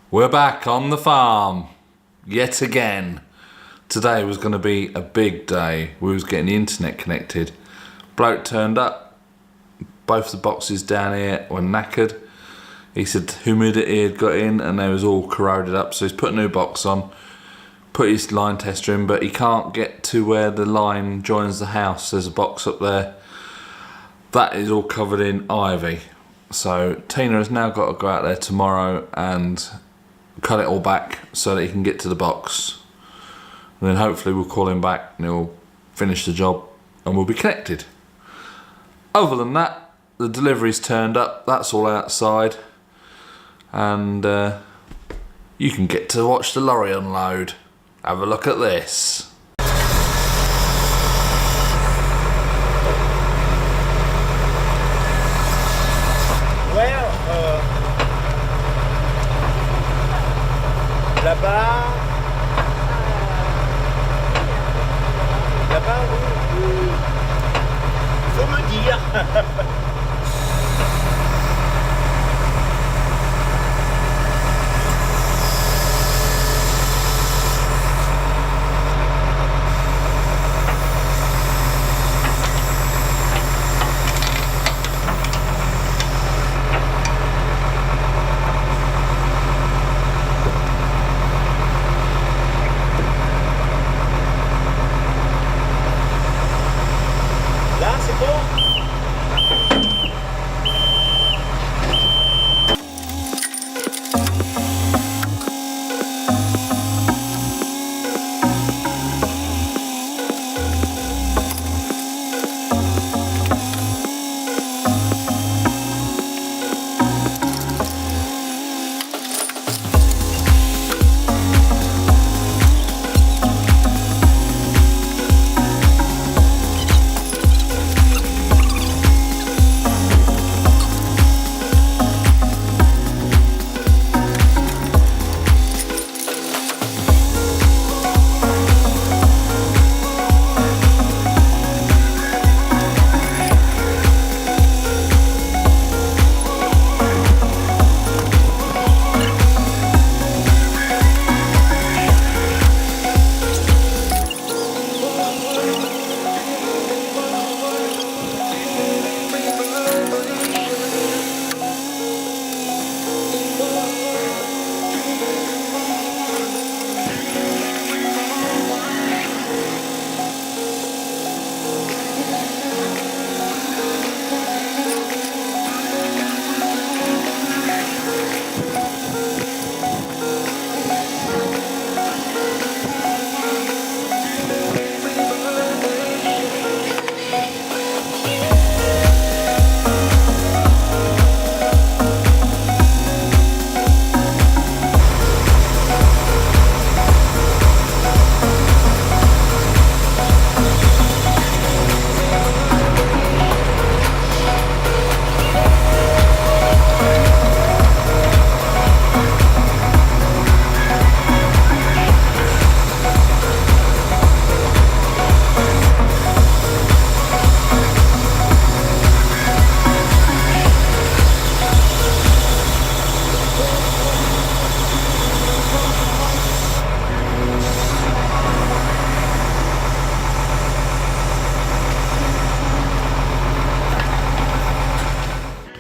We're back on the farm yet again. Today was going to be a big day. We was getting the internet connected. Bloke turned up. Both the boxes down here were knackered. He said humidity had got in and they was all corroded up, so he's put a new box on, put his line tester in, but he can't get to where the line joins the house. There's a box up there that is all covered in ivy. So Tina has now got to go out there tomorrow and cut it all back so that he can get to the box. And then hopefully we'll call him back and he'll finish the job and we'll be connected. Other than that, the delivery's turned up, that's all outside, and you can get to watch the lorry unload. Have a look at this. Là-bas, oui. Faut me dire.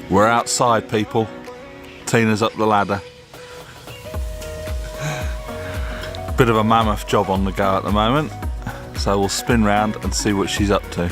We're outside, people. Tina's up the ladder. Bit of a mammoth job on the go at the moment, so we'll spin round and see what she's up to.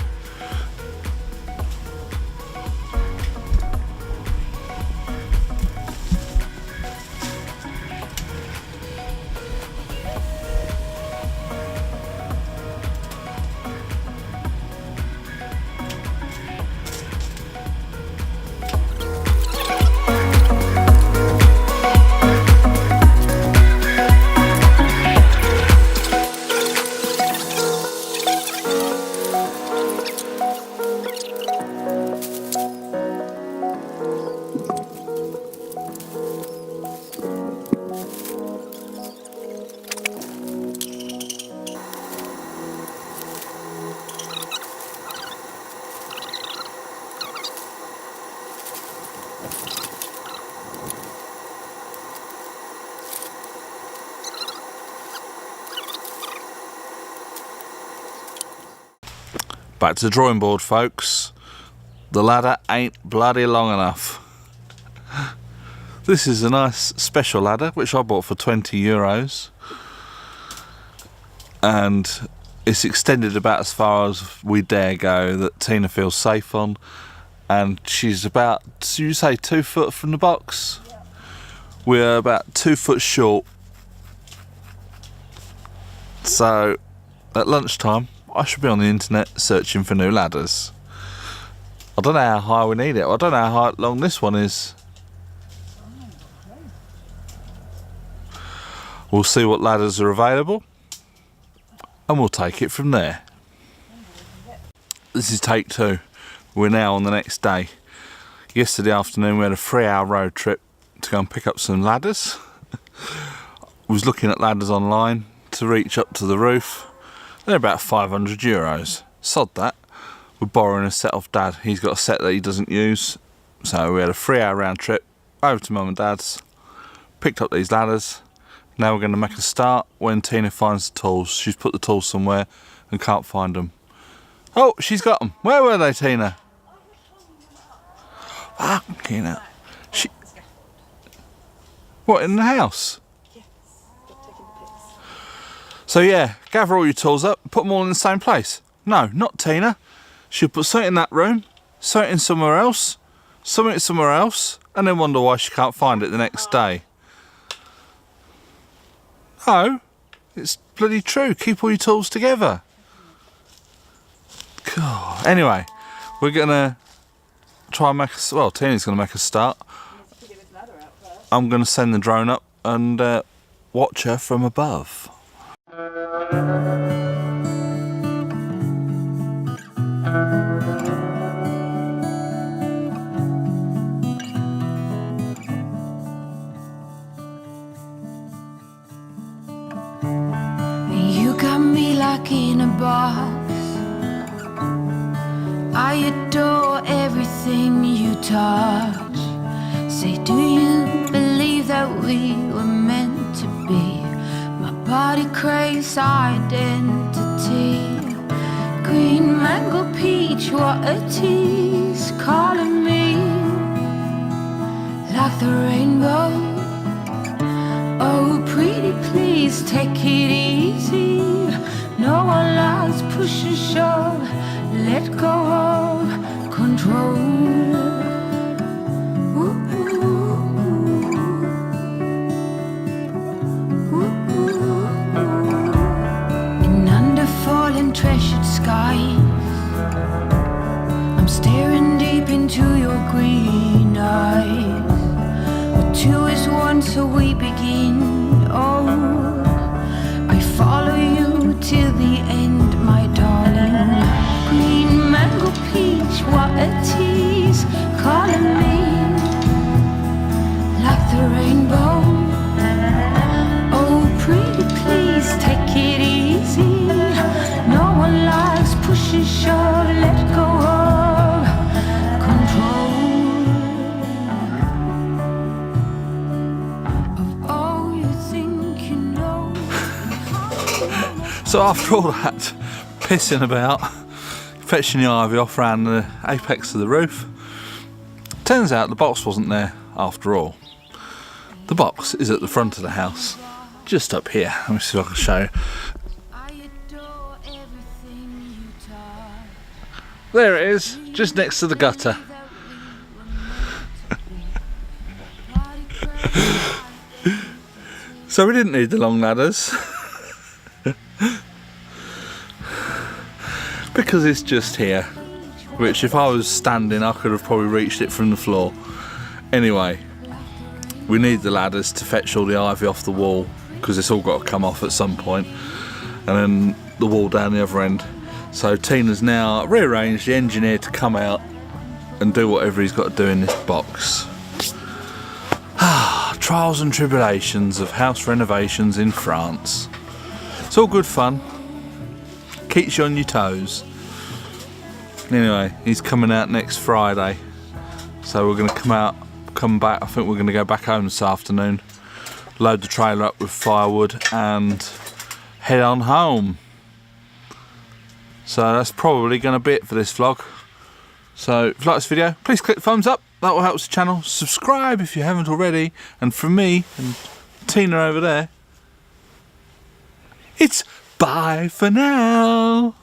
Back to the drawing board, folks. The ladder ain't bloody long enough. This is a nice special ladder which I bought for €20, and it's extended about as far as we dare go that Tina feels safe on, and she's about, you say 2 foot from the box? Yeah. We're about 2 foot short, so at lunchtime I should be on the internet searching for new ladders. I don't know how high we need it. I don't know how long this one is. We'll see what ladders are available and we'll take it from there. This is take 2. We're now on the next day. Yesterday afternoon we had a 3-hour road trip to go and pick up some ladders. I was looking at ladders online to reach up to the roof. They're about €500. Sod that. We're borrowing a set off Dad. He's got a set that he doesn't use. So we had a 3-hour round trip over to Mum and Dad's, picked up these ladders. Now we're going to make a start when Tina finds the tools. She's put the tools somewhere and can't find them. Oh, she's got them. Where were they, Tina? Fucking hell. What, in the house? So yeah, gather all your tools up, put them all in the same place. No, not Tina. She'll put something in that room, something somewhere else, something somewhere else, and then wonder why she can't find it the next day. No, it's bloody true. Keep all your tools together. God. Anyway, we're gonna try and make a, well, Tina's gonna make a start. I'm gonna send the drone up and watch her from above. You got me like in a box. I adore everything you touch. Say, do you believe that we were meant to be? My body craves identity. Green mango peach, what a tease. Calling me like the rainbow. Oh, pretty please, take it easy. No one likes push and shove. Let go of control. In under fallen treasured skies, I'm staring deep into your green eyes. What 2 is 1, so we begin. Oh, I follow you till the end, my darling. Green mango peach, what a tease. Calling me like the rainbow. Oh, pretty please, take it easy. No one likes push and shove. Let go of control of all you think you know. So after all that pissing about, fetching the ivy off around the apex of the roof, turns out the box wasn't there after all. The box is at the front of the house, just up here. Let me see if I can show you. There it is, just next to the gutter. So we didn't need the long ladders. Because it's just here, which if I was standing I could have probably reached it from the floor. Anyway, we need the ladders to fetch all the ivy off the wall, because it's all got to come off at some point, and then the wall down the other end. So Tina's now rearranged the engineer to come out and do whatever he's got to do in this box. Trials and tribulations of house renovations in France. It's all good fun. Keeps you on your toes. Anyway, he's coming out next Friday, so we're going to come back. I think we're going to go back home this afternoon, load the trailer up with firewood and head on home. So that's probably going to be it for this vlog. So if you like this video, please click thumbs up. That will help the channel. Subscribe if you haven't already. And from me and Tina over there, it's bye for now.